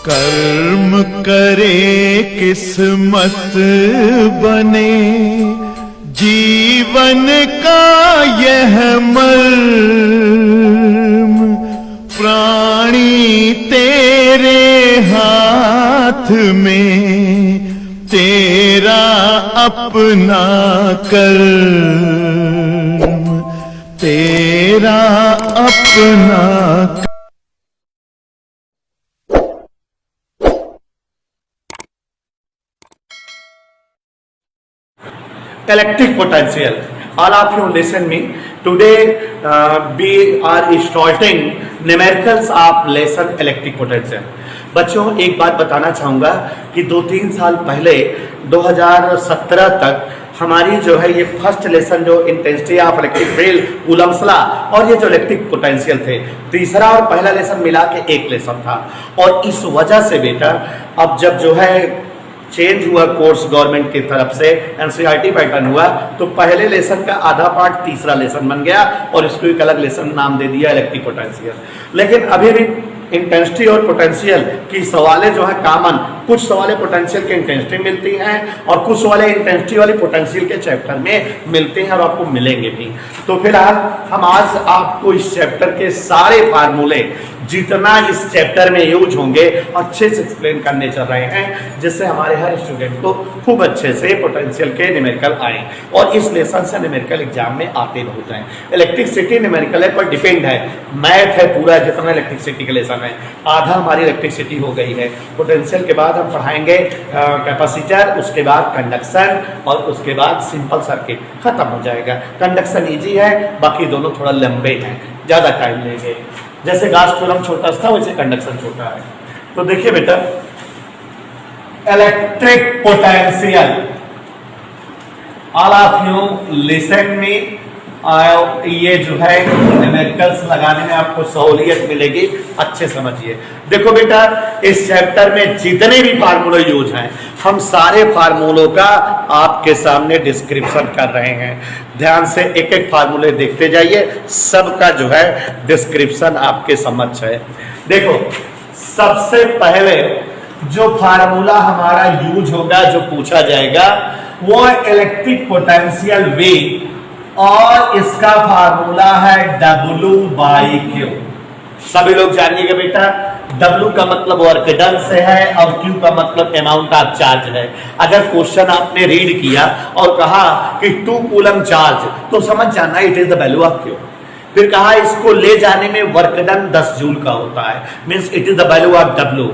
कर्म करे किस्मत बने, जीवन का यह मर्म, प्राणी तेरे हाथ में, तेरा अपना कर्म, तेरा अपना। Electric potential. All of you listen me. Today we are starting numericals of lesson electric potential. बच्चों एक बात बताना चाहूँगा कि 2-3 साल पहले 2017 तक हमारी जो है ये फर्स्ट लेसन जो intensity of electric field Coulomb's law और ये जो इलेक्ट्रिक पोटेंशियल थे, तीसरा और पहला लेसन मिला के एक लेसन था। और इस वजह से बेटा अब जब जो है चेंज हुआ कोर्स गवर्नमेंट की तरफ से, एनसीईआरटी पैटर्न हुआ, तो पहले लेसन का आधा पार्ट तीसरा लेसन बन गया और इसको एक अलग लेसन नाम दे दिया इलेक्ट्रिक पोटेंशियल। लेकिन अभी भी इंटेंसिटी और पोटेंशियल की सवालें जो है कॉमन, कुछ सवालें पोटेंशियल के इंटेंसिटी मिलती हैं और कुछ सवालें इंटेंसिटी वाली पोटेंशियल के चैप्टर में मिलते हैं और आपको मिलेंगे भी। तो फिलहाल हम आज आपको इस चैप्टर के सारे फार्मूले जितना इस चैप्टर में यूज होंगे अच्छे से एक्सप्लेन करने चल रहे हैं, जिससे हमारे हर स्टूडेंट को खूब अच्छे से पोटेंशियल के न्यूमेरिकल आए। और इस लेसन से न्यूमेरिकल एग्जाम में आते बहुत हैं। इलेक्ट्रिसिटी न्यूमेरिकल है पर डिपेंड है, मैथ है पूरा जितना इलेक्ट्रिसिटी का लेसन है, आधा हमारी इलेक्ट्रिसिटी हो गई है। पोटेंशियल के बाद हम पढ़ाएंगे कैपेसिटर, उसके बाद कंडक्शन और उसके बाद सिंपल सर्किट, खत्म हो जाएगा। कंडक्शन इजी है, बाकी दोनों थोड़ा लंबे हैं, ज़्यादा टाइम लेंगे। जैसे गाउस थ्योरम छोटा था वैसे कंडक्शन छोटा है। तो देखिए बेटा, electric potential, all of you listen me. ये जो है न्यूमेरिकल्स लगाने में आपको सहूलियत मिलेगी, अच्छे समझिए। देखो बेटा, इस चैप्टर में जितने भी फार्मूले यूज हैं, हम सारे फार्मूलों का आपके सामने डिस्क्रिप्शन कर रहे हैं। ध्यान से एक एक फार्मूले देखते जाइए, सबका जो है डिस्क्रिप्शन आपके समक्ष है। देखो, सबसे पहले जो फार्मूला हमारा यूज होगा, जो पूछा जाएगा, वो इलेक्ट्रिक पोटेंशियल V और इसका फार्मूला है W/Q। सभी लोग जानिएगा बेटा, W का मतलब वर्क डन से है और Q का मतलब अमाउंट ऑफ चार्ज है। अगर क्वेश्चन आपने रीड किया और कहा कि 2 कूलम चार्ज, तो समझ जाना it is the value of Q। फिर कहा इसको ले जाने में वर्क डन 10 जूल का होता है, means it is the value of W।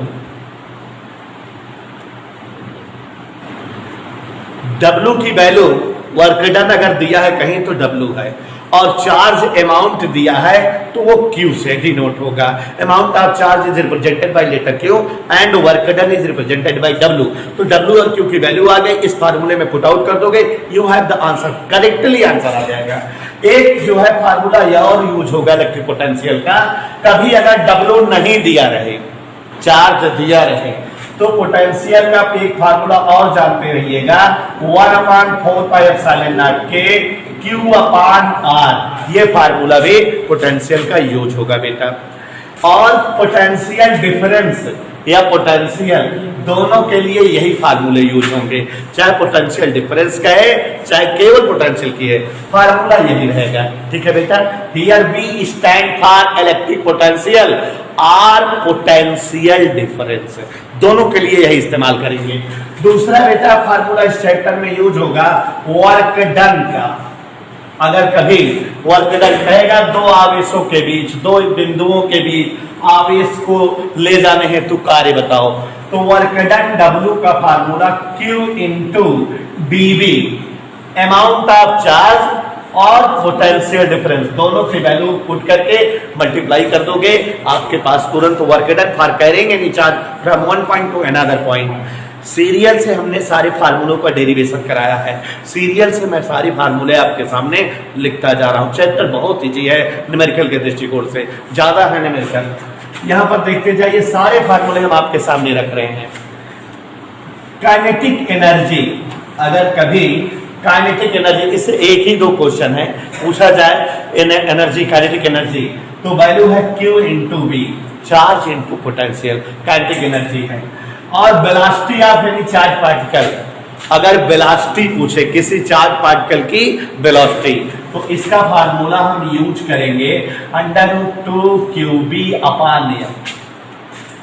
W की वैल्यू वर्क डन अगर दिया है कहीं तो W है, और चार्ज अमाउंट दिया है तो वो Q से डिनोट होगा। Amount of charge is represented by letter Q and work done is represented by W। तो W और Q की वैल्यू आ गई, इस फार्मूले में पुट आउट कर दोगे, you have the answer, correctly answer आ जाएगा। एक जो है फार्मूला यह और यूज होगा इलेक्ट्रिक पोटेंशियल का, कभी अगर W नहीं दिया रहे, चार्ज दिया रहे, तो पोटेंशियल का एक फार्मूला और जानते रहिएगा, 1/4πε0 के Q/R। ये फार्मूला भी पोटेंशियल का यूज होगा बेटा। और पोटेंशियल डिफरेंस या पोटेंशियल, दोनों के लिए यही फार्मूले यूज होंगे, चाहे पोटेंशियल डिफरेंस का है चाहे केवल पोटेंशियल की है, फार्मूला यही रहेगा। ठीक है बेटा, here V stand for electric potential, R potential difference, दोनों के लिए यही इस्तेमाल करेंगे। दूसरा बेटा फार्मूला इस चैप्टर में यूज होगा वर्क डन का। अगर कभी वर्क डन कहेगा, दो आवेशों के बीच, दो बिंदुओं के बीच आवेश को ले जाने हेतु कार्य बताओ, तो वर्क डन W का formula Q into BV, amount of charge और पोटेंशियल डिफरेंस, दोनों की वैल्यू पुट करके मल्टीप्लाई कर दोगे, आपके पास तुरंत work done for carrying any charge from one point to another point. Serial से हमने सारे फार्मूलों का डेरिवेशन कराया है, सीरियल से मैं सारे फार्मूले आपके सामने लिखता जा रहा हूं। चैप्टर बहुत इजी है न्यूमेरिकल के दृष्टिकोण से, ज्यादा है न्यूमेरिकल। यहां पर देखते जाइए, सारे फार्मूले हम आपके सामने रख रहे हैं। काइनेटिक एनर्जी, अगर कभी काइनेटिक एनर्जी, इससे एक ही दो क्वेश्चन है पूछा जाए, एनर्जी काइनेटिक एनर्जी तो वैल्यू है Q into B, charge into potential, kinetic energy है। और velocity of any charge particle, अगर वेलोसिटी पूछे किसी चार्ज पार्टिकल की वेलोसिटी, तो इसका फार्मूला हम यूज करेंगे √2qb upon m।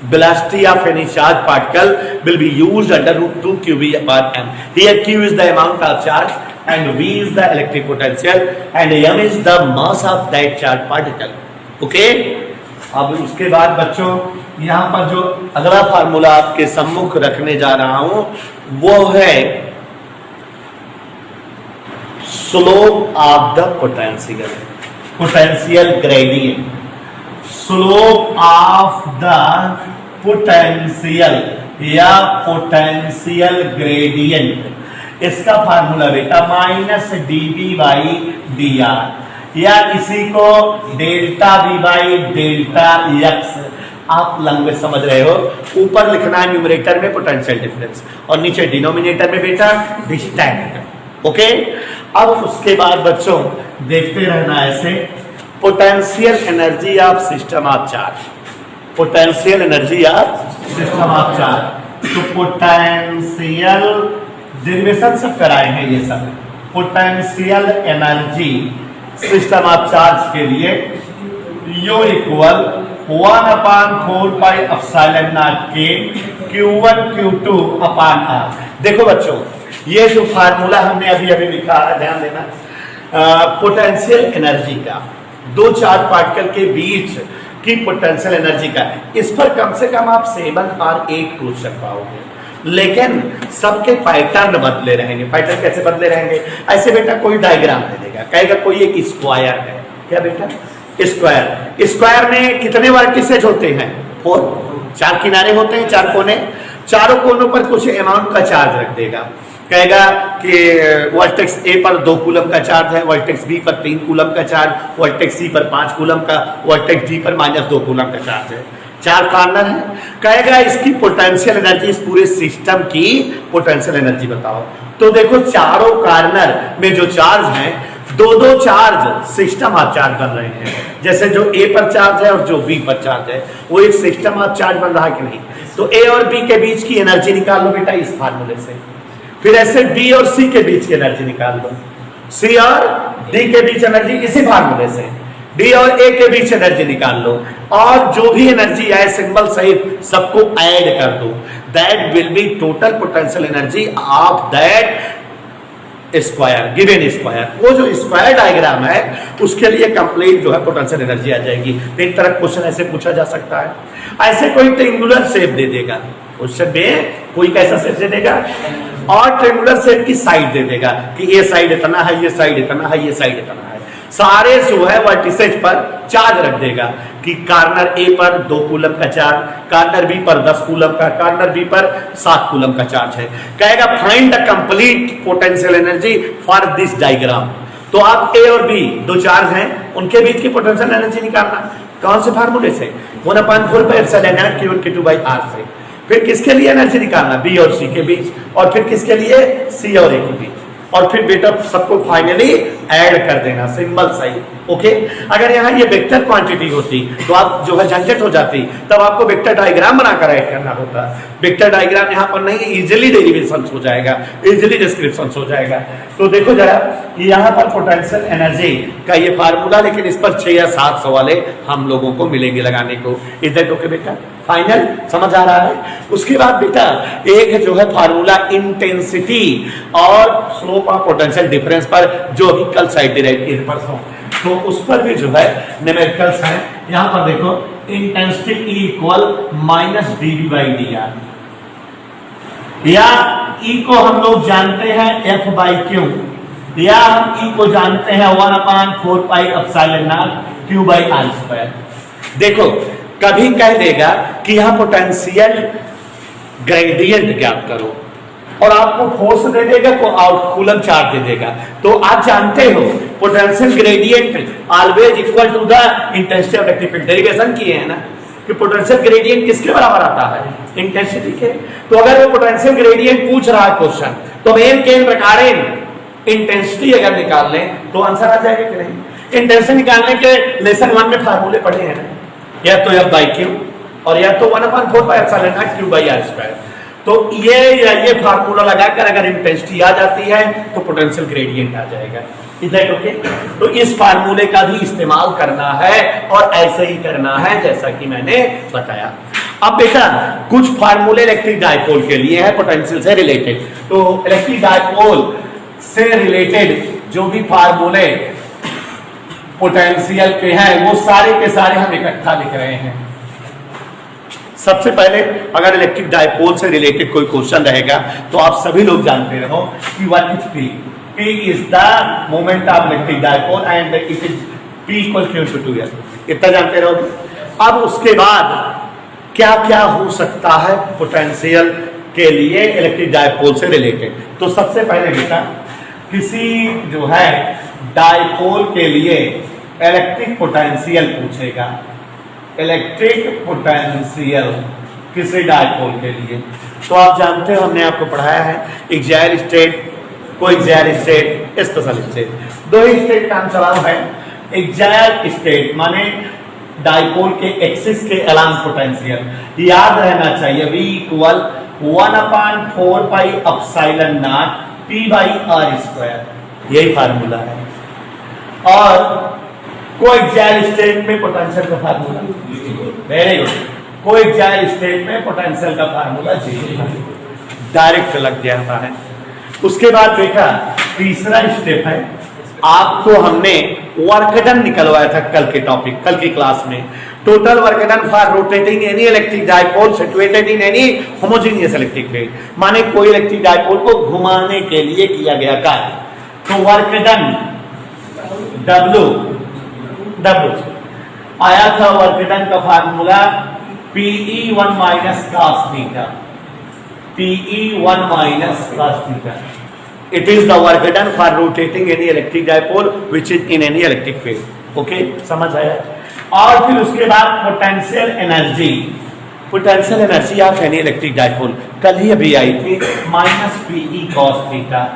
Velocity of any charge particle will be used under √2qb upon m. Here q is the amount of charge and v is the electric potential and m is the mass of that charge particle. Okay? अब उसके बाद बच्चों यहाँ पर जो अगला formula आपके सम्मुख रखने जा रहा हूं वो है slope of the potential, potential gradient. Slope of the potential या पोटेंशियल ग्रेडियंट, इसका फार्मूला बेटा -dv/dr, या इसी को डेल्टा v/डेल्टा x। आप लैंग्वेज समझ रहे हो, ऊपर लिखना है न्यूमरेटर में पोटेंशियल डिफरेंस और नीचे डिनोमिनेटर में बेटा डिस्टेंस। ओके, अब उसके बाद बच्चों देखते रहना ऐसे, potential energy of system of charge, potential energy of system of charge. तो पोटेंशियल डेरिवेशन सब कराए हैं ये सब, potential energy system of charge के लिए U equal 1/4πε0k Q1 Q2 upon r। देखो बच्चों, ये जो फार्मूला हमने अभी अभी लिखा है, ध्यान देना, पोटेंशियल एनर्जी का, दो चार्ज पार्टिकल के बीच की पोटेंशियल एनर्जी का, इस पर कम से कम आप 7 और 8 क्वेश्चन पाओगे, लेकिन सबके पैटर्न बदले रहेंगे। पैटर्न कैसे बदले रहेंगे? ऐसे बेटा कोई डायग्राम दे देगा, कहेगा कोई एक स्क्वायर है, क्या बेटा? स्क्वायर। स्क्वायर में कितने वर्टिसेज होते हैं? 4, 4 किनारे होते हैं, 4 कोने, चारों कोनों पर कुछ अमाउंट का चार्ज रख देगा। कहेगा कि वर्टेक्स ए पर 2 कूलम का चार्ज है, वर्टेक्स बी पर 3 कूलम का चार्ज, वर्टेक्स सी पर 5 कूलम का, वर्टेक्स डी पर -2 कूलम का चार्ज है। 4 कॉर्नर है। कहेगा इसकी पोटेंशियल एनर्जी, इस पूरे सिस्टम की पोटेंशियल एनर्जी बताओ। तो देखो चारों कॉर्नर में जो चार्ज हैं, 2-2 चार्ज सिस्टम ऑफ चार्ज बन रहे हैं। जैसे जो ए पर चार्ज है और जो बी पर चार्ज है, वो एक सिस्टम ऑफ चार्ज बन रहा है कि नहीं? तो ए और बी के बीच की एनर्जी निकाल लो बेटा इस फार्मूले से। फिर ऐसे डी और सी के बीच की एनर्जी निकाल लो, सी और डी के बीच एनर्जी इसी फार्मूले से, डी और ए के बीच एनर्जी निकाल लो, और जो भी एनर्जी आए सिंबल सहित सबको ऐड कर दो। That will be total potential energy of that square, given square. वो जो स्क्वायर डायग्राम है उसके लिए कंप्लीट जो है पोटेंशियल एनर्जी आ जाएगी। एक तरह क्वेश्चन ऐसे पूछा जा सकता है, ऐसे कोई ट्रायंगुलर शेप दे देगा, क्वेश्चन में कोई कैसा शेप दे देगा, और ट्रायंगुलर शेप की साइड दे देगा कि ये साइड इतना है, ये साइड इतना है, ये साइड इतना है। सारे जो है वर्टिसेज पर चार्ज रख देगा कि कॉर्नर ए पर 2 कूलम का चार्ज, कॉर्नर बी पर 10 कूलम का, कॉर्नर बी पर 7 कूलम का चार्ज है। कहेगा find the complete potential energy for this diagram. तो आप ए और बी 2 चार्ज हैं, उनके बीच की पोटेंशियल एनर्जी निकालना। कौन से फार्मूले से? 1/4πε0 Q1 Q2/r से। फिर किसके लिए एनर्जी निकालना? बी और सी के बीच, और फिर किसके लिए? सी और ए के बीच, और फिर बेटा सबको फाइनली ऐड कर देना, सिंबल सही। ओके, अगर यहाँ ये वेक्टर क्वांटिटी होती तो आप जो है झंझट हो जाती, तब आपको वेक्टर डायग्राम बनाकर ऐड करना होता। वेक्टर डायग्राम यहाँ पर नहीं, इजीली डेरिवेशन हो जाएगा, इजीली डिस्क्रिप्शन हो जाएगा। तो देखो जरा, यहाँ पर पोटेंशियल एनर्जी का ये फार्मूला, लेकिन इस पर 6 या 7 सवाले हम लोगों को मिलेंगे लगाने को। इधर ओके बेटा, फाइनल समझ आ रहा है? उसके बाद बेटा एक जो है फार्मूला इंटेंसिटी और स्लोप ऑफ पोटेंशियल डिफरेंस पर, जो अभी कल साइड डिराइव किए परसों, तो उस पर भी जो है न्यूमेरिकल्स हैं। यहां पर देखो, इंटेंसिटी E इक्वल -dv/dr, या E को हम लोग जानते हैं F/Q, या हम E को जानते हैं 1/4πε0 Q/r²। देखो कभी कह देगा कि यहां पोटेंशियल ग्रेडियंट ज्ञात करो, और आपको फोर्स दे देगा को आउट कूलम चार्ज दे देगा। तो आप जानते हो potential gradient always equal to the intensity of electric field. Derivation किए हैं ना कि पोटेंशियल ग्रेडियंट किसके बराबर आता है? इंटेंसिटी के। तो अगर वो पोटेंशियल ग्रेडियंट पूछ रहा है क्वेश्चन, तो मेन केन रिगार्डिंग इंटेंसिटी अगर निकाल लें तो आंसर आ जाएगा कि नहीं? इंटेंसिटी निकालने के लेसन 1 में फार्मूले पढ़े हैं ना, या तो F बाई क्यू और या तो 1/4πε0 क्यू बाई आर स्क्वायर। तो ये फार्मूला लगाकर अगर इंटेंसिटी आ जाती है तो पोटेंशियल ग्रेडियंट आ जाएगा। इधर ओके, तो इस फार्मूले का भी इस्तेमाल करना है और ऐसे ही करना है जैसा कि मैंने बताया। अब बेटा कुछ फार्मूले इलेक्ट्रिक डायपोल के लिए है पोटेंशियल से रिलेटेड, तो इलेक्ट्रिक डायपोल से रिलेटेड जो भी फार्मूले पोटेंशियल के हैं वो सारे के सारे हम इकट्ठा लिख रहे हैं। सबसे पहले अगर इलेक्ट्रिक डायपोल से रिलेटेड कोई क्वेश्चन रहेगा तो आप सभी लोग जानते रहो कि what is P. P is the moment of electric dipole and it is P equal to 2L, इतना जानते रहोगे। अब उसके बाद क्या क्या हो सकता है पोटेंशियल के लिए इलेक्ट्रिक डायपोल से रिलेटेड, तो सबसे पहले बेटा किसी जो है डायपोल के लिए इलेक्ट्रिक पोटेंशियल पूछेगा। इलेक्ट्रिक पोटेंशियल किसी डायपोल के लिए, तो आप जानते हो हमने आपको पढ़ाया है axial state, coaxial state, special state, दो ही स्टेट काम चलाओ है। एक्सियल स्टेट माने डायपोल के एक्सिस के अलांग पोटेंशियल याद रहना चाहिए V इक्वल 1/4πε0 P/r², यही फार्मूला है। और कोएक्सियल स्टेट में पोटेंशियल का formula, very good, coaxial state में पोटेंशियल का फार्मूला 0 डायरेक्ट लग जाता है। उसके बाद देखा तीसरा स्टेप है, आपको हमने वर्क डन निकलवाया था कल के टॉपिक, कल की क्लास में, total work done for rotating any electric dipole situated in any homogeneous electric field, माने कोई इलेक्ट्रिक डायपोल को घुमाने के लिए किया गया कार्य। तो वर्क डन W आया था, वर्क डन का formula PE1 minus cos theta, PE1 minus cos theta. It is the work done for rotating any electric dipole which is in any electric field. Okay, समझ आया। और फिर उसके बाद potential energy, potential energy of any electric dipole कल ही अभी आई थी, minus PE cos theta.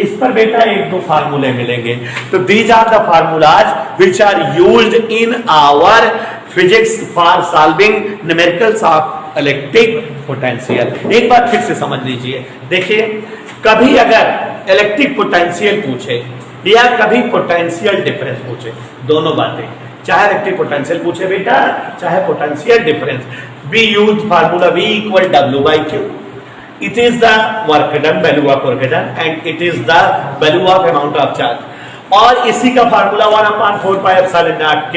इस पर बेटा एक दो फार्मूले मिलेंगे। तो these are the formulas which are used in our physics for solving numericals of electric potential. एक बात फिर से समझ लीजिए, देखिए कभी अगर इलेक्ट्रिक पोटेंशियल पूछे या कभी पोटेंशियल डिफरेंस पूछे, दोनों बातें, चाहे इलेक्ट्रिक पोटेंशियल पूछे बेटा चाहे potential difference, we use formula V equal W/Q। It is the work done, value of work done, and it is the value of amount of charge। और इसी का फार्मूला 1/4πε0 K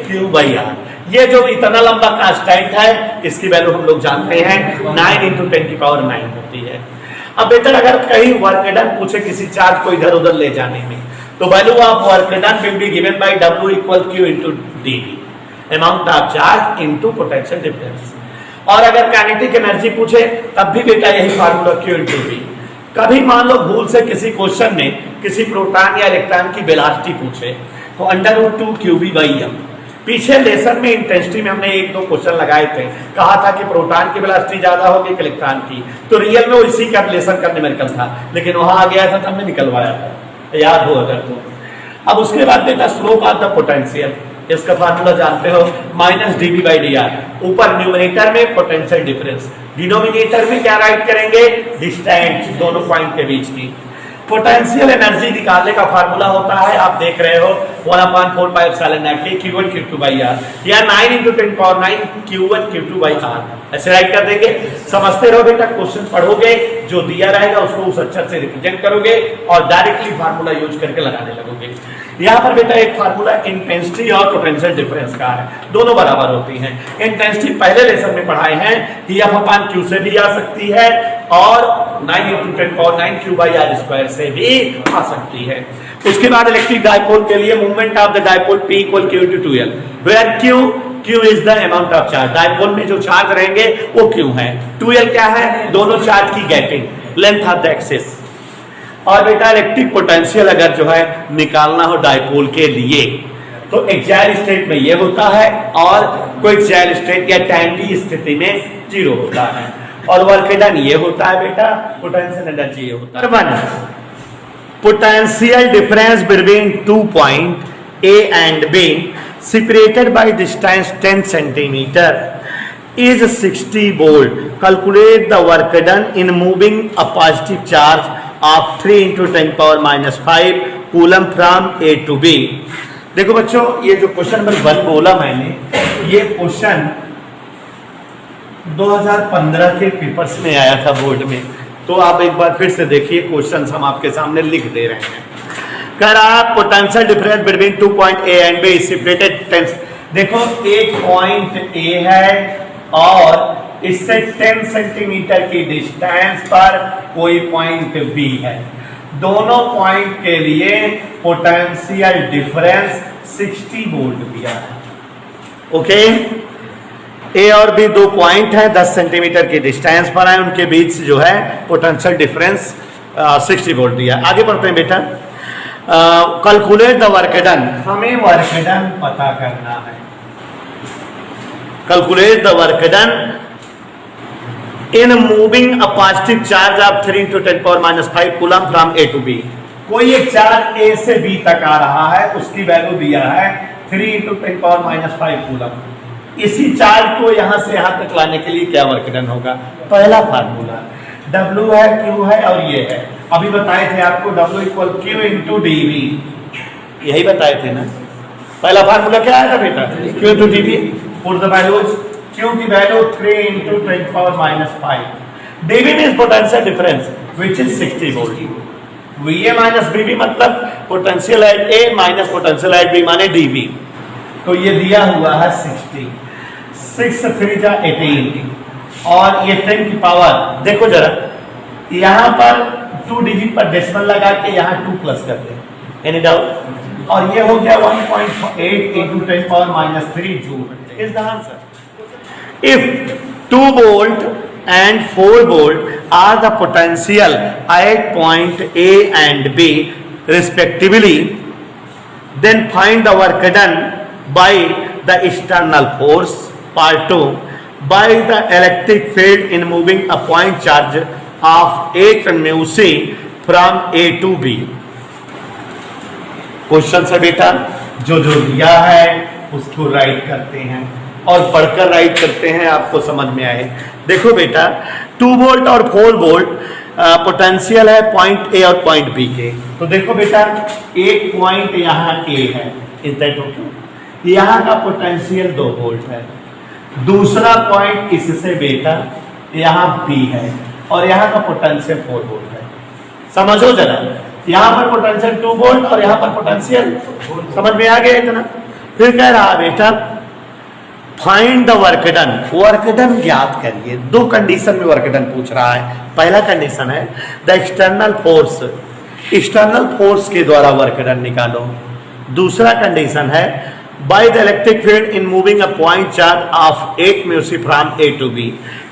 Q/R। ये जो इतना लंबा कांस्टेंट है इसकी वैल्यू हम लोग जानते हैं 9 × 10⁹ होती है। अब बेटा अगर कहीं वर्क डन पूछे किसी चार्ज को इधर उधर ले जाने में, तो value of work done will be given by W equal Q × dV, amount of charge into potential difference. और अगर काइनेटिक एनर्जी पूछे तब भी बेटा यही फार्मूला Q × V। कभी मान लो भूल से किसी क्वेश्चन में किसी प्रोटॉन या इलेक्ट्रॉन की वेलोसिटी पूछे तो √2qV/m। पीछे लेसन में इंटेंसिटी में हमने एक दो क्वेश्चन लगाए थे, कहा था कि प्रोटॉन की वेलोसिटी ज्यादा होगी कि इलेक्ट्रॉन की, तो रियल में वो इसी का लेसन का न्यूमेरिकल था, लेकिन वहां आ गया था तो हमने निकलवाया था, याद हो अगर तो। अब उसके बाद बेटा स्लोप ऑफ द पोटेंशियल, इसका फार्मूला जानते हो -dV/dr। ऊपर न्यूमरेटर में पोटेंशियल डिफरेंस, डिनोमिनेटर में क्या राइट करेंगे, डिस्टेंस दोनों पॉइंट के बीच की। पोटेंशियल एनर्जी निकालने का फार्मूला होता है, आप देख रहे हो 1/4πε0 Q1 Q2/R या 9 × 10⁹ Q1 Q2/R, ऐसे राइट कर देंगे। समझते रहो बेटा, क्वेश्चन पढ़ोगे जो दिया रहेगा उसको उस अक्षर से रिप्रेजेंट करोगे और डायरेक्टली फार्मूला यूज करके लगाने लगोगे। यहाँ पर बेटा एक फार्मूला इंटेंसिटी और पोटेंशियल डिफरेंस का है, दोनों बराबर होती हैं। इंटेंसिटी पहले लेसन में पढ़ाए हैं कि F/Q से भी आ सकती है और 9 × 10⁹ Q/R² से भी आ सकती है। उसके बाद इलेक्ट्रिक डायपोल के लिए movement of the dipole P equal Q × 2L, where Q is the amount of charge, dipole में जो चार्ज रहेंगे वो Q है, 2L क्या है, दोनों चार्ज की gapping, length of the axis. और बेटा इलेक्ट्रिक पोटेंशियल अगर जो है निकालना हो डायपोल के लिए तो एक्सियल स्टेट में ये होता है और कोएक्सियल स्टेट या टाइमली स्थिति में 0 होता है। और वर्क डन ये होता है बेटा, पोटेंशियल एनर्जी ये होता है। Potential difference between 2 point A and B separated by distance 10 centimeter is 60 volt. Calculate the work done in moving a positive charge of 3 into 10 power minus 5 coulomb from A to B. देखो बच्चों, ये जो question number 1 बोला मैंने, ये question 2015 के papers में आया था बोर्ड में। तो आप एक बार फिर से देखिए, क्वेश्चंस हम आपके सामने लिख दे रहे हैं। कर आप potential difference between 2 point A and B separated 10। देखो एक पॉइंट A है और इससे 10 सेंटीमीटर की डिस्टेंस पर कोई पॉइंट B है। दोनों पॉइंट के लिए पोटेंशियल डिफरेंस 60 वोल्ट दिया है। ओके, ए और बी दो पॉइंट है, 10 सेंटीमीटर की डिस्टेंस पर है, उनके बीच जो है पोटेंशियल डिफरेंस 60 वोल्ट दिया। आगे बढ़ते हैं बेटा। कैलकुलेट द वर्क डन, हमें वर्क डन पता करना है। Calculate the work done in moving a positive charge of 3 into 10 power minus 5 coulomb from A to B। कोई एक चार्ज A से B तक आ रहा है, उसकी वैल्यू दिया है 3 into 10 power minus 5 कूलम। इसी चार्ज को यहां से यहां तक लाने के लिए क्या वर्क डन होगा? पहला फार्मूला W है, Q है और ये है। अभी बताए थे आपको W equal Q into dV, यही बताए थे ना। पहला फार्मूला क्या आया था बेटा? Q into dV। Put the values. Q की value 3 into 10 power minus 5। dV means potential difference which is 60 volt। VA minus VB मतलब potential at A minus potential at B माने dV। तो ये दिया हुआ है 60, 6 3 जा 18 और ये 10 की पावर। देखो जरा, यहाँ पर 2 डिजिट पर डेसिमल लगा के यहाँ 2 प्लस कर दे, एनी डाउट? और ये हो गया 1.8 into 10 power minus 3 joule is the answer. If 2 volt and 4 volt are the potential at point A and B respectively, then find the work done by the external force. Part 2, by the electric field in moving a point charge of 8 mu c from A to B. Question से बेटा जो जो दिया है उसको right करते हैं और पढ़कर राइट करते हैं, आपको समझ में आए। देखो बेटा, 2 वोल्ट और 4 वोल्ट पोटेंशियल है पॉइंट ए और पॉइंट बी के। तो देखो बेटा, एक पॉइंट यहाँ ए है, इज दैट ओके? यहाँ का पोटेंशियल 2 वोल्ट है। दूसरा पॉइंट इससे बेटा यहाँ बी है और यहाँ का पोटेंशियल 4 वोल्ट है। समझो जरा, यहाँ पर पोटेंशियल 2 वोल्ट और यहाँ पर पोटेंशियल, समझ में आ गया इतना? फिर कह रहा बेटा find the work done, work done ज्ञात करिए। 2 कंडीशन में वर्क डन पूछ रहा है। पहला कंडीशन है the external force, external force के द्वारा वर्क डन निकालो। दूसरा कंडीशन है by the electric field in moving a point charge of 8 mu c from A to B।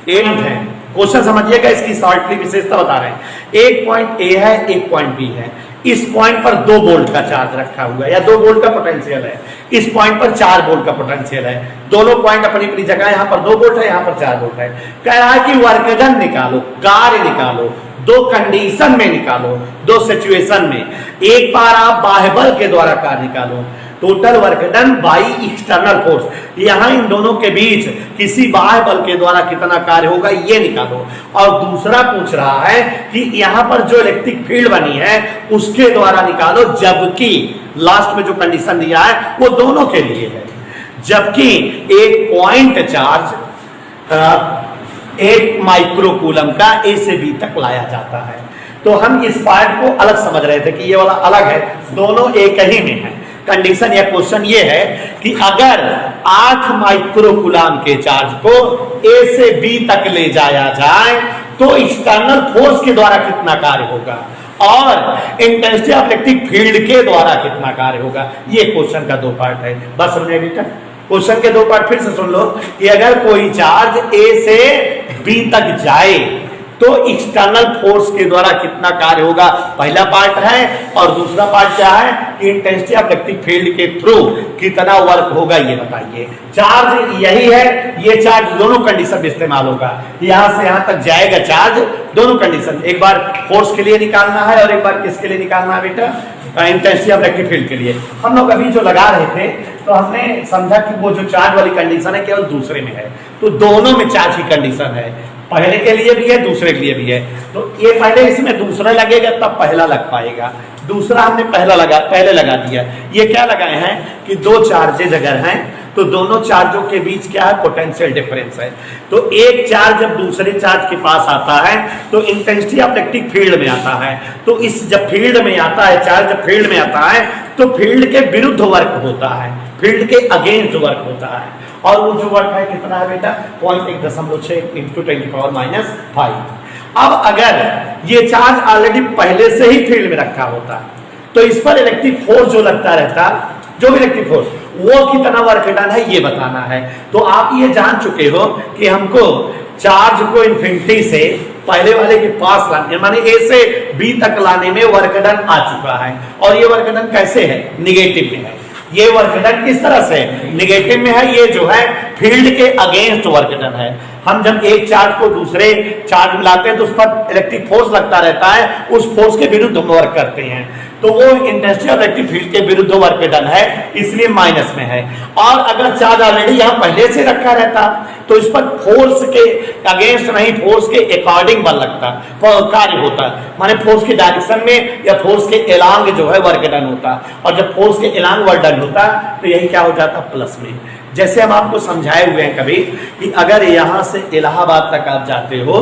8 है, क्वेश्चन समझिएगा, इसकी शॉर्टली विशेषता बता रहे हैं। एक पॉइंट A है, एक पॉइंट B है। इस पॉइंट पर 2 वोल्ट का चार्ज रखा हुआ है या 2 वोल्ट का पोटेंशियल है। इस पॉइंट पर 4 वोल्ट का पोटेंशियल है। दोनों पॉइंट अपनी अपनी जगह, यहाँ पर 2 वोल्ट है, यहाँ पर 4 वोल्ट है। कह रहा है कि वर्क डन निकालो, कार्य निकालो। 2 कंडीशन में निकालो, 2 सिचुएशन में। एक बार आप बाह्य बल के द्वारा कार्य निकालो, total work done by external force. यहाँ इन दोनों के बीच किसी बाह्य बल के द्वारा कितना कार्य होगा ये निकालो। और दूसरा पूछ रहा है कि यहाँ पर जो इलेक्ट्रिक फील्ड बनी है उसके द्वारा निकालो, जबकि लास्ट में जो कंडीशन दिया है वो दोनों के लिए है। जबकि एक पॉइंट चार्ज 1 माइक्रोकूलम का A से B तक लाया जाता है। तो हम इस पार्ट को अलग समझ रहे थे कि ये वाला अलग है, दोनों एक ही में है। कंडीशन या क्वेश्चन ये है कि अगर 8 माइक्रोकूलम के चार्ज को A से B तक ले जाया जाए तो एक्सटर्नल फोर्स के द्वारा कितना कार्य होगा और इंटेंसिटी ऑफ इलेक्ट्रिक फील्ड के द्वारा कितना कार्य होगा। ये क्वेश्चन का 2 पार्ट है। बस समझे बेटा? क्वेश्चन के 2 पार्ट फिर से सुन लो कि अगर कोई चार्ज A से B तक जाए तो एक्सटर्नल फोर्स के द्वारा कितना कार्य होगा, पहला पार्ट है। और दूसरा पार्ट क्या है कि इंटेंसिटी ऑफ इलेक्ट्रिक फील्ड के थ्रू कितना वर्क होगा ये बताइए। चार्ज यही है, ये चार्ज दोनों कंडीशन में इस्तेमाल होगा। यहां से यहां तक जाएगा चार्ज, दोनों कंडीशन। एक बार फोर्स के लिए निकालना है और एक बार किसके लिए निकालना है बेटा? इंटेंसिटी ऑफ इलेक्ट्रिक फील्ड के लिए। हम लोग अभी जो लगा रहे थे तो हमने समझा कि वो जो चार्ज वाली कंडीशन है केवल दूसरे में है, तो दोनों में चार्ज की कंडीशन है, पहले के लिए भी है दूसरे के लिए भी है। तो ये पहले इसमें दूसरा लगेगा तब पहला लग पाएगा, दूसरा हमने पहले लगा दिया। ये क्या लगाए हैं कि दो चार्जेज अगर हैं तो दोनों चार्जों के बीच क्या है, पोटेंशियल डिफरेंस है। तो एक चार्ज जब दूसरे चार्ज के पास आता है तो इंटेंसिटी ऑफ इलेक्ट्रिक फील्ड में आता है। तो इस जब फील्ड में आता है, चार्ज जब फील्ड में आता है तो फील्ड के विरुद्ध वर्क होता है, फील्ड के अगेंस्ट वर्क होता है। और वो जो वर्क है कितना है बेटा, 0.106 × 10⁻⁵। अब अगर ये चार्ज ऑलरेडी पहले से ही फील्ड में रखा होता तो इस पर इलेक्ट्रिक फोर्स जो लगता रहता, जो भी इलेक्ट्रिक फोर्स, वो कितना वर्क डन है ये बताना है। तो आप ये जान चुके हो कि हमको चार्ज को इन्फिनिटी से पहले वाले के पास लाने, माने ए से बी तक लाने में वर्क डन आ चुका है। और ये वर्क डन कैसे है, निगेटिव में है। ये वर्क डन किस तरह से निगेटिव में है, ये जो है फील्ड के अगेंस्ट वर्क डन है। हम जब एक चार्ज को दूसरे चार्ज में लाते हैं तो उस पर इलेक्ट्रिक फोर्स लगता रहता है, उस फोर्स के विरुद्ध हम वर्क करते हैं, तो वो इंटेंसिटी ऑफ इलेक्ट्रिक फील्ड के विरुद्ध वर्क डन है, इसलिए माइनस में है। और अगर चार्ज ऑलरेडी यहाँ पहले से रखा रहता तो इस पर फोर्स के अगेंस्ट नहीं, फोर्स के अकॉर्डिंग बल लगता, कार्य होता, माने फोर्स के डायरेक्शन में या फोर्स के एलांग जो है वर्क डन होता। और जब फोर्स के एलांग वर्क डन होता तो यही क्या हो जाता, प्लस में। जैसे हम आपको समझाए हुए हैं कभी कि अगर यहाँ से इलाहाबाद तक आप जाते हो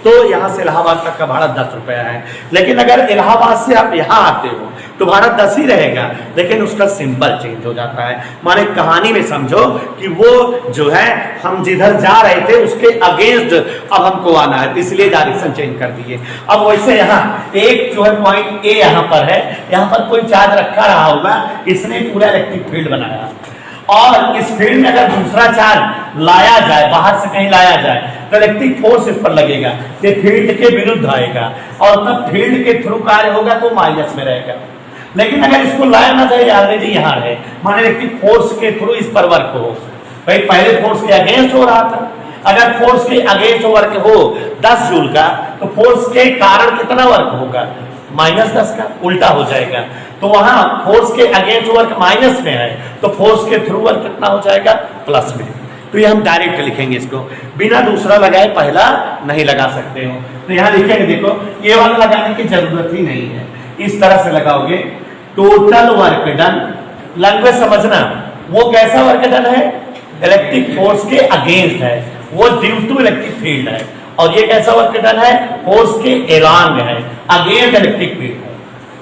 तो यहाँ से इलाहाबाद तक का भाड़ा 10 रुपया है, लेकिन अगर इलाहाबाद से आप यहाँ आते हो तो भाड़ा 10 ही रहेगा, लेकिन उसका सिंबल चेंज हो जाता है। माने कहानी में समझो कि वो जो है हम जिधर जा रहे थे उसके अगेंस्ट अब हमको आना है, इसलिए डायरेक्शन चेंज कर दिए। अब वैसे यहाँ एक जो है पॉइंट ए यहाँ पर है, यहाँ पर कोई चार्ज रखा रहा होगा, इसने पूरा इलेक्ट्रिक फील्ड बनाया। और इस फील्ड में अगर दूसरा चार्ज लाया जाए, बाहर से कहीं लाया जाए, तो इलेक्ट्रिक फोर्स इस पर लगेगा, ये फील्ड के विरुद्ध आएगा और तब फील्ड के थ्रू कार्य होगा तो माइनस में रहेगा। लेकिन अगर इसको लाया ना जाए, ऑलरेडी यहाँ है, माने इलेक्ट्रिक फोर्स के थ्रू इस पर वर्क हो, भाई पहले फोर्स के अगेंस्ट हो रहा था, अगर फोर्स के अगेंस्ट वर्क हो 10 जूल का तो फोर्स के कारण कितना वर्क होगा, -10 का, उल्टा हो जाएगा। तो वहां फोर्स के अगेंस्ट वर्क माइनस में है तो फोर्स के थ्रू वर्क कितना हो जाएगा, प्लस में। तो ये हम डायरेक्ट लिखेंगे, इसको बिना दूसरा लगाए पहला नहीं लगा सकते हो। तो यहाँ लिखेंगे, देखो ये वाला लगाने की जरूरत ही नहीं है, इस तरह से लगाओगे, टोटल वर्क डन। लैंग्वेज समझना, वो कैसा वर्क डन है, इलेक्ट्रिक फोर्स के अगेंस्ट है, वो ड्यू टू इलेक्ट्रिक फील्ड है। और ये कैसा वर्क डन है, फोर्स के एलांग है, अगेंस्ट इलेक्ट्रिक फील्ड है,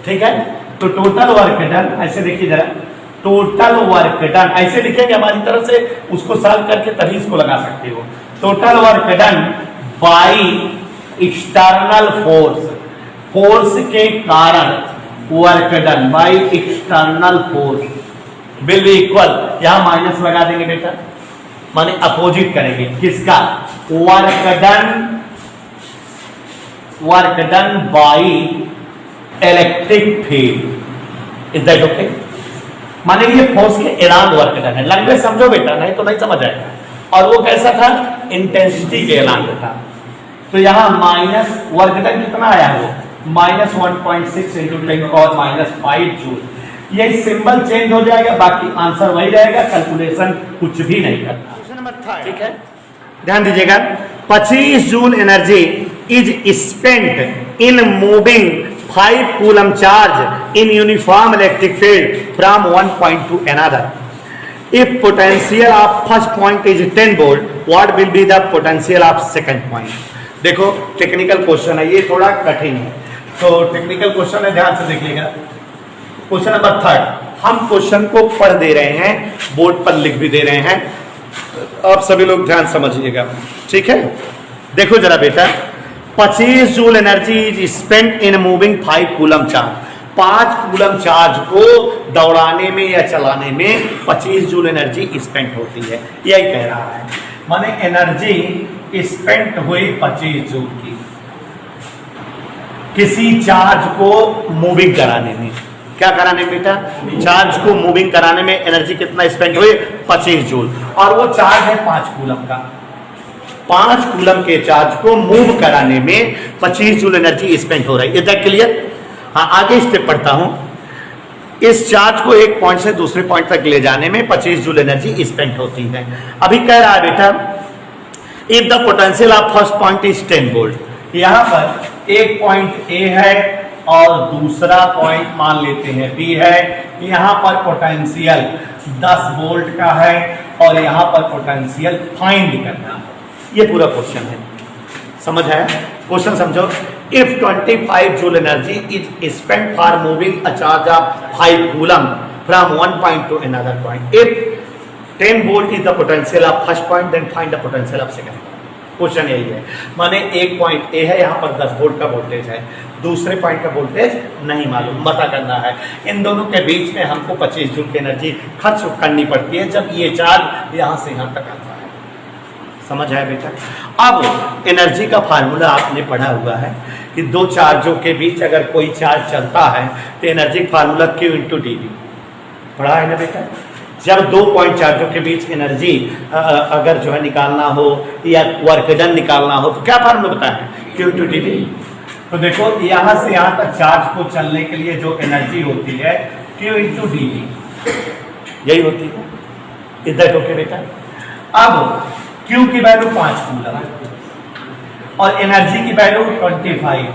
ठीक है। तो टोटल वर्क डन, ऐसे देखिए जरा, टोटल वर्क डन ऐसे लिखेंगे, हमारी तरफ से उसको सॉल्व करके तभी इसको लगा सकते हो। Total work done by external force, force के कारण work done by external force will be equal, यहां माइनस लगा देंगे बेटा, माने अपोजिट करेंगे किसका, work done by electric field. Is that okay? माने ये फोर्स के एलांग वर्क डन है। लैंग्वेज समझो बेटा, नहीं तो नहीं समझ आएगा। और वो कैसा था, इंटेंसिटी के एलांग था। तो यहां माइनस वर्क डन कितना आया, वो -1.6 × 10⁻⁵ जूल। ये सिंबल चेंज हो जाएगा, बाकी आंसर वही रहेगा, कैलकुलेशन कुछ भी नहीं करना। क्वेश्चन नंबर 3, ठीक है, ध्यान दीजिएगा। 25 joule energy is spent in moving 5 coulomb charge in uniform electric field from one point to another. If potential of first point is 10 volt, what will be the potential of second point? देखो technical question है, ये थोड़ा कठिन है, तो technical question है, ध्यान से देखिएगा। क्वेश्चन नंबर 3, हम क्वेश्चन को पढ़ दे रहे हैं, बोर्ड पर लिख भी दे रहे हैं, आप सभी लोग ध्यान समझिएगा, ठीक है। देखो जरा बेटा, 25 joule energy is spent in moving 5 coulomb charge. 5 coulomb charge को दौड़ाने में या चलाने में 25 जूल एनर्जी स्पेंट होती है, यही कह रहा है। माने एनर्जी स्पेंट हुई 25 जूल की किसी चार्ज को मूविंग कराने में। क्या कराने बेटा, चार्ज को मूविंग कराने में एनर्जी कितना स्पेंड हुई, 25 जूल। और वो चार्ज है 5 कूलम का, 5 कूलम के चार्ज को मूव कराने में 25 जूल एनर्जी स्पेंड हो रही है। Is that clear? हाँ, आगे स्टेप पढ़ता हूं। इस चार्ज को एक पॉइंट से दूसरे पॉइंट तक ले जाने में 25 जूल एनर्जी स्पेंड होती है। अभी कह रहा है बेटा, if the potential of first point is 10 volt, यहां पर एक पॉइंट ए है और दूसरा पॉइंट मान लेते हैं बी है। यहां पर पोटेंशियल 10 वोल्ट का है और यहां पर पोटेंशियल फाइंड करना है। ये पूरा क्वेश्चन है, समझ है? क्वेश्चन समझो। If 25 joule energy is spent for moving a charge of 5 coulomb from one point to another point, if 10 volt is the potential of first point, then find the potential of second point. Question यही है, माने एक point A है, यहाँ पर 10 volt का voltage है, दूसरे पॉइंट का वोल्टेज नहीं मालूम, पता करना है। इन दोनों के बीच में हमको 25 जूल की एनर्जी खर्च करनी पड़ती है जब ये चार्ज यहाँ से यहाँ तक आता है। समझ आया बेटा? अब एनर्जी का फार्मूला आपने पढ़ा हुआ है कि दो चार्जों के बीच अगर कोई चार्ज चलता है तो energy formula Q into D V पढ़ा है ना बेटा? जब दो पॉइंट चार्जों के बीच एनर्जी अगर जो है निकालना हो या वर्क डन निकालना हो तो क्या फार्मूला बताया है? Q into D V. तो देखो यहाँ से यहाँ तक चार्ज को चलने के लिए जो एनर्जी होती है Q इंटू डी वी, यही होती है। इधर ओके बेटा? अब Q की वैल्यू 5 कूलम और एनर्जी की वैल्यू 25,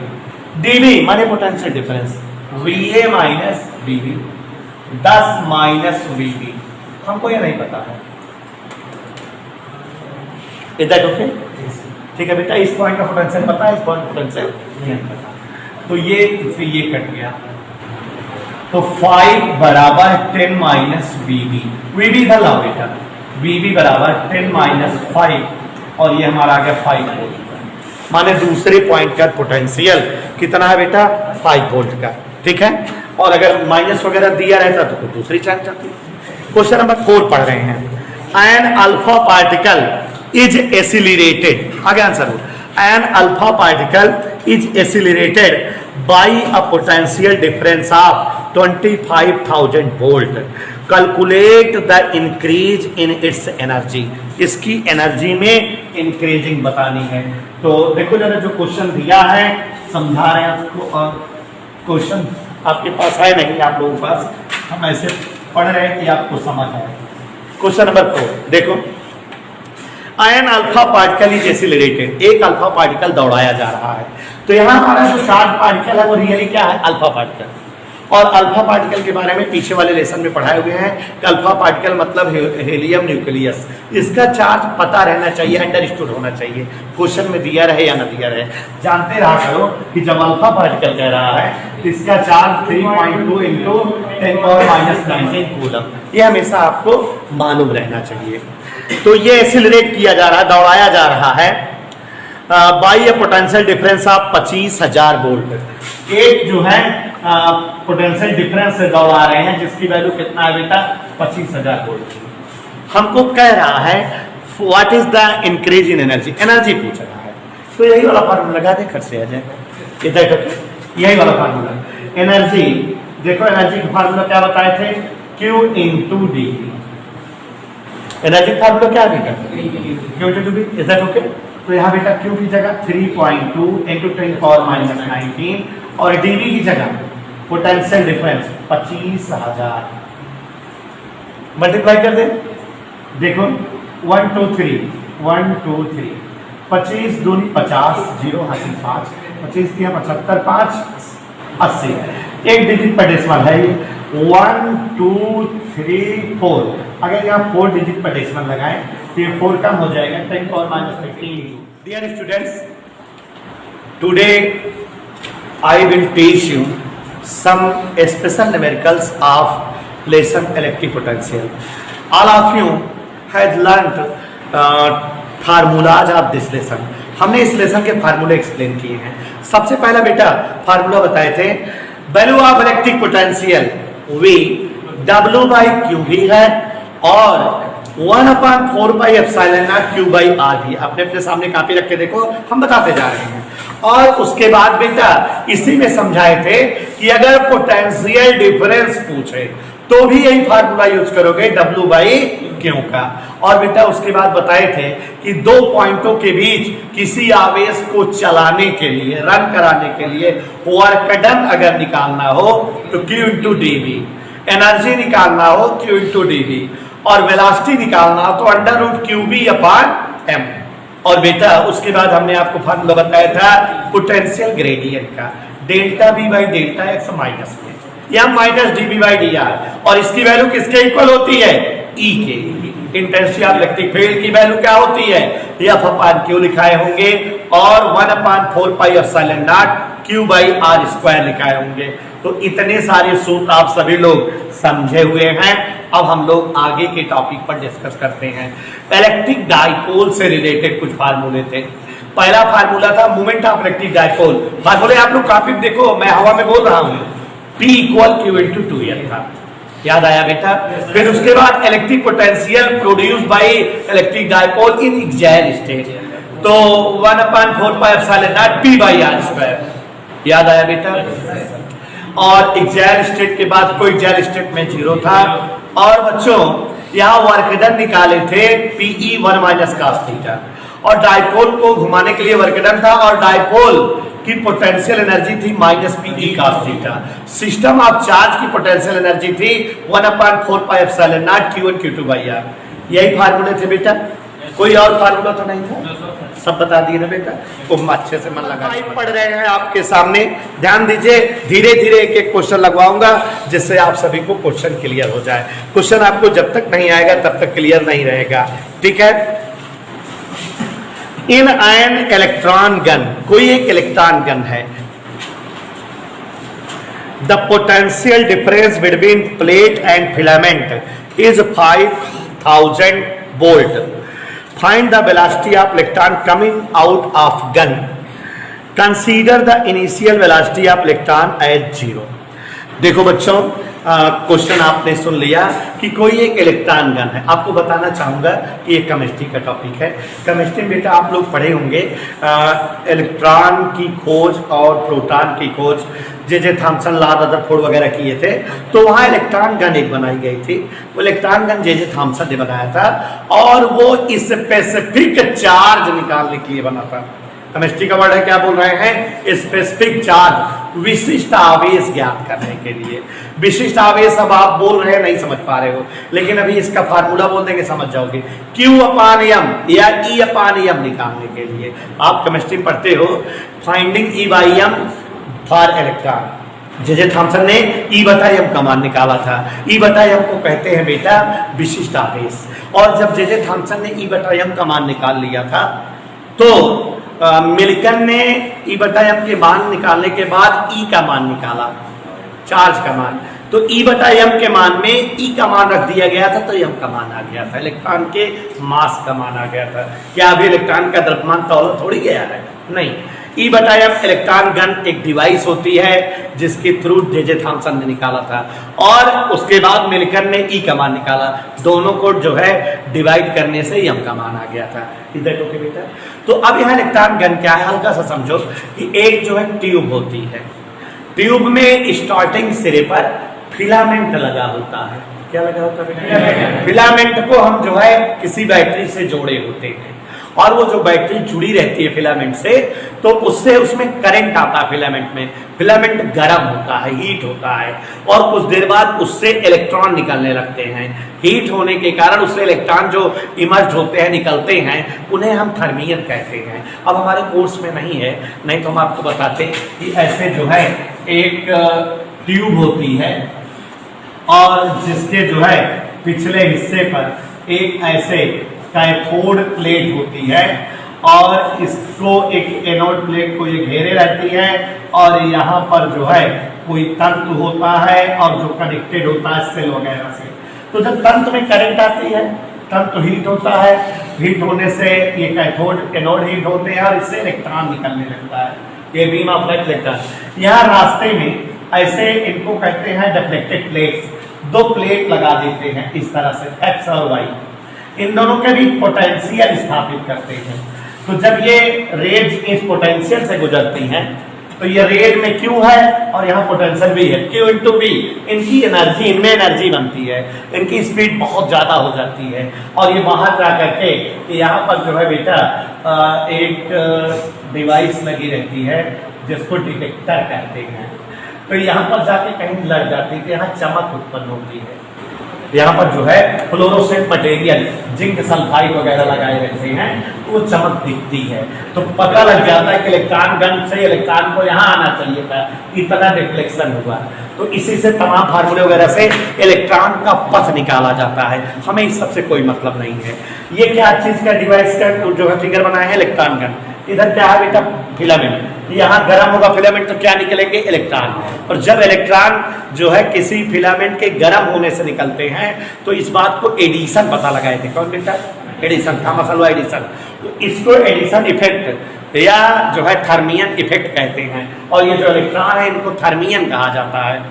dV माने potential difference, VA minus VB, 10 minus VB, हमको ये नहीं पता है। इधर ओके? ठीक है बेटा, इस पॉइंट का पोटेंशियल पता है, इस पॉइंट का पोटेंशियल नहीं पता, तो ये कट गया। तो 5 बराबर 10 माइनस VB, VB इधर लाओ बेटा, VB बराबर 10 माइनस 5 और ये हमारा आ गया 5 वोल्ट, माने दूसरे पॉइंट का पोटेंशियल कितना है बेटा? 5 वोल्ट का। ठीक है, और अगर माइनस वगैरह दिया रहता तो दूसरी चार्ज जाती। क्वेश्चन नंबर 4 पढ़ रहे हैं। An alpha particle is accelerated, आगे आंसर हो, an alpha particle is accelerated by a potential difference of 25,000 volt, calculate the increase in its energy. इसकी एनर्जी में इंक्रीजिंग बतानी है। तो देखो जरा जो क्वेश्चन दिया है समझा रहे हैं उसको, और क्वेश्चन आपके पास है नहीं, आप लोगों के पास, हम ऐसे पढ़ रहे हैं कि आपको समझ आए। क्वेश्चन नंबर 4 देखो, ion alpha particle is accelerated, एक अल्फा पार्टिकल दौड़ाया जा रहा है। तो यहाँ हमारा जो चार्ज पार्टिकल है वो रियली क्या है? Alpha particle. और अल्फा पार्टिकल के बारे में पीछे वाले लेसन में पढ़ाए हुए हैं कि अल्फा पार्टिकल मतलब हेलियम न्यूक्लियस, इसका चार्ज पता रहना चाहिए, अंडरस्टूड होना चाहिए, क्वेश्चन में दिया रहे या ना दिया रहे। जानते रहा करो कि जब अल्फा पार्टिकल कह रहा है तो इसका चार्ज 3.2 इंटू 10⁻⁹ कूलम, ये हमेशा आपको मालूम रहना चाहिए। तो ये एसिलरेट किया जा रहा है, दौड़ाया जा रहा है by A potential difference of 25,000 volt. एक जो है पोटेंशियल डिफरेंस से दौड़ा रहे हैं जिसकी वैल्यू कितना है बेटा? 25,000 वोल्ट। हमको कह रहा है what is the increase in energy, energy पूछ रहा है। तो यही वाला फार्मूला लगा दे, खर्च से आ जाएगा। इधर यही वाला फार्मूला एनर्जी, देखो एनर्जी का फार्मूला क्या बताए थे? Q into D. Energy formula क्या बेटा? Q into D. इधर ओके? तो यहाँ बेटा Q की जगह 3.2 इंटू 10⁻⁹ और dV की जगह पोटेंशियल डिफरेंस 25,000 मल्टीप्लाई कर दे। देखो 1 2 3 1 2 3 25 दूनी 50, 0 हासिल 5, 25 दिया 75, 5 80, एक डिजिट पर डेसिमल है। 1 2 3 4, अगर यहाँ 4 डिजिट पर डेसिमल लगाएं तो ये 4 कम हो जाएगा 10⁻⁵. Dear students, today I will teach you some special numericals of lesson electric potential. All of you had learned formulas of this lesson. हमने इस लेसन के फार्मूले एक्सप्लेन किए हैं। सबसे पहला बेटा फार्मूला बताए थे, value of electric potential V W/Q भी है और 1/4πε0 Q/R भी। अपने अपने सामने कॉपी रख के देखो, हम बताते जा रहे हैं। और उसके बाद बेटा इसी में समझाए थे कि अगर पोटेंशियल डिफरेंस पूछे तो भी यही फार्मूला यूज करोगे W/Q का। और बेटा उसके बाद बताए थे कि दो पॉइंटों के बीच किसी आवेश को चलाने के लिए, रन कराने के लिए वर्क डन अगर निकालना हो तो Q into D V. Energy निकालना हो Q इंटू डी वी, और वेलोसिटी निकालना हो तो under root Q B upon M. और बेटा उसके बाद हमने आपको फार्मूला बताया था पोटेंशियल ग्रेडियंट का, delta B by delta X minus में, या minus D B by D R, और इसकी वैल्यू किसके इक्वल होती है? ई के। इंटेंसिटी ऑफ इलेक्ट्रिक फील्ड की वैल्यू क्या होती है? एफ अपॉन क्यू लिखाए होंगे, और 1/4 pi epsilon naught Q by R square लिखाए होंगे। तो इतने सारे सूत्र आप सभी लोग समझे हुए हैं। अब हम लोग आगे के टॉपिक पर डिस्कस करते हैं। इलेक्ट्रिक डाइपोल से रिलेटेड कुछ फार्मूले थे। पहला फार्मूला था मोमेंट ऑफ इलेक्ट्रिक डाइपोल। फार्मूले आप लोग काफी देखो, मैं हवा में बोल रहा हूं, P equal Q into 2L था, याद आया बेटा? फिर उसके बाद electric potential produce by electric dipole in axial state, तो 1/4 pi epsilon naught P by R square, याद आया बेटा? और एक्साइल स्टेट के बाद कोई एक्साइल स्टेट में 0 था। और बच्चों यहाँ वर्क डन निकाले थे PE 1 माइनस cos थीटा, और डाइपोल को घुमाने के लिए वर्क डन था, और डाइपोल की पोटेंशियल एनर्जी थी minus PE cos theta. System of charge की पोटेंशियल एनर्जी थी 1/4 pi epsilon naught Q1 Q2 by R. यही फार्मूले थे बेटा, कोई और फार्मूला तो नहीं था? सब बता दिए ना बेटा? तो अच्छे से मन लगा पढ़ रहे हैं आपके सामने, ध्यान दीजिए। धीरे धीरे एक एक क्वेश्चन लगवाऊंगा जिससे आप सभी को क्वेश्चन क्लियर हो जाए। क्वेश्चन आपको जब तक नहीं आएगा तब तक क्लियर नहीं रहेगा, ठीक है? इन एन इलेक्ट्रॉन गन, कोई एक इलेक्ट्रॉन गन है, the potential difference between plate and filament is 5000 volt. Find the velocity of electron coming out of gun. Consider the initial velocity of electron as 0. देखो बच्चों, question आपने सुन लिया कि कोई एक इलेक्ट्रॉन गन है। आपको बताना चाहूंगा कि ये केमिस्ट्री का टॉपिक है। केमिस्ट्री में बेटा आप लोग पढ़े होंगे इलेक्ट्रॉन की खोज और प्रोटॉन की खोज, जे थॉमसन, लॉर्ड रदरफोर्ड वगैरह किए थे। तो वहाँ इलेक्ट्रॉन गन एक बनाई गई थी। वो इलेक्ट्रॉन गन जे थॉमसन ने बनाया था, और वो स्पेसिफिक चार्ज निकालने के लिए बना था। केमिस्ट्री का वर्ड है, क्या बोल रहे हैं? स्पेसिफिक चार्ज, विशिष्ट आवेश ज्ञात करने के लिए। विशिष्ट आवेश अब आप बोल रहे हैं, नहीं समझ पा रहे हो, लेकिन अभी इसका फार्मूला बोल देंगे समझ जाओगे। Q अपान एम या E अपान एम निकालने के लिए आप केमिस्ट्री पढ़ते हो, finding E by M for electron. J Thomson ने E बटा एम का मान निकाला था। E बटा एम को कहते हैं बेटा विशिष्ट आवेश। और जब जे थॉमसन ने E बटा एम का मान निकाल लिया था, तो मिल्टन ने E बटा एम के मान निकालने के बाद E का मान निकाला, चार्ज का मान। तो E बटा एम के मान में E का मान रख दिया गया था, तो एम का मान आ गया था, इलेक्ट्रॉन के मास का मान आ गया था। क्या अभी इलेक्ट्रॉन का द्रव्यमान तौल थोड़ी गया है? नहीं। E बटा एम इलेक्ट्रॉन गन एक डिवाइस होती है जिसके थ्रू जे थॉमसन ने निकाला था, और उसके बाद मिलकर ने E का मान निकाला। दोनों को जो है डिवाइड करने से एम का मान आ गया था। इधर ओके बेटा? तो अब यहाँ इलेक्ट्रॉन गन क्या है, हल्का सा समझो कि एक जो है ट्यूब होती है, ट्यूब में स्टार्टिंग सिरे पर फिलामेंट लगा होता है। क्या लगा होता है? फिलामेंट को हम जो है किसी बैटरी से जोड़े होते हैं, और वो जो बैटरी जुड़ी रहती है फिलामेंट से, तो उससे उसमें करंट आता है फिलामेंट में। फिलामेंट गर्म होता है, हीट होता है, और कुछ देर बाद उससे इलेक्ट्रॉन निकलने लगते हैं। हीट होने के कारण उससे इलेक्ट्रॉन जो इमर्ज होते हैं, निकलते हैं, उन्हें हम थर्मियन कहते हैं। अब हमारे कोर्स में नहीं है, नहीं तो हम आपको बताते कि ऐसे जो है एक ट्यूब होती है, और जिसके जो है पिछले हिस्से पर एक ऐसे कैथोड प्लेट होती है, और इसको एक एनोड प्लेट को ये घेरे रहती है, और यहाँ पर जो है कोई तंतु होता है और जो कनेक्टेड होता है सेल वगैरह से। तो जब तंतु में करंट आती है, तंतु हीट होता है, हीट होने से ये कैथोड एनोड हीट होते हैं, और इससे इलेक्ट्रॉन निकलने लगता है, ये बीम ऑफ लाइट इलेक्ट्रॉन। यहाँ रास्ते में ऐसे इनको कहते हैं डिफ्लेक्टेड प्लेट्स, दो प्लेट लगा देते हैं इस तरह से, एक्स और वाई। इन दोनों के भी पोटेंशियल स्थापित करते हैं। तो जब ये रेज इस पोटेंशियल से गुजरती हैं, तो ये रेड में Q है और यहाँ पोटेंशियल भी है, Q इंटू V। इनकी एनर्जी, इनमें एनर्जी बनती है, इनकी स्पीड बहुत ज़्यादा हो जाती है, और ये बाहर जा करके यहाँ पर जो है बेटा एक डिवाइस लगी रहती है जिसको डिटेक्टर कहते हैं। तो यहाँ पर जाके कहीं लग जाती है, तो यहाँ चमक उत्पन्न होती है। यहाँ पर जो है फ्लोरोसेंट मटेरियल जिंक सल्फाइड वगैरह लगाए रहते हैं, तो वो चमक दिखती है। तो पता लग जाता है कि इलेक्ट्रॉन गन से इलेक्ट्रॉन को यहाँ आना चाहिए था, इतना रिफ्लेक्शन हुआ। तो इसी से तमाम फार्मूले वगैरह से इलेक्ट्रॉन का पथ निकाला जाता है। हमें इस सबसे कोई मतलब नहीं है। ये क्या चीज का डिवाइस का जो है फिगर बनाया है, इलेक्ट्रॉन गन। इधर क्या है बेटा, फिलामेंट। यहाँ गर्म होगा फिलामेंट तो क्या निकलेंगे, इलेक्ट्रॉन। और जब इलेक्ट्रॉन जो है किसी फिलामेंट के गर्म होने से निकलते हैं तो इस बात को एडिशन पता लगाए थे। कौन बेटा, एडिशन, थॉमस अल्वा एडिशन। तो इसको एडिशन इफेक्ट या जो है थर्मियन इफेक्ट कहते हैं। और ये जो इलेक्ट्रॉन है इनको थर्मियन कहा जाता है।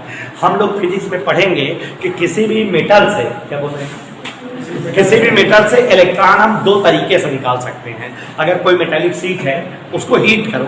हम लोग फिजिक्स में पढ़ेंगे कि किसी भी मेटल से, क्या बोल रहे हैं, किसी भी मेटल से इलेक्ट्रॉन हम दो तरीके से निकाल सकते हैं। अगर कोई मेटेलिक शीट है उसको हीट करो,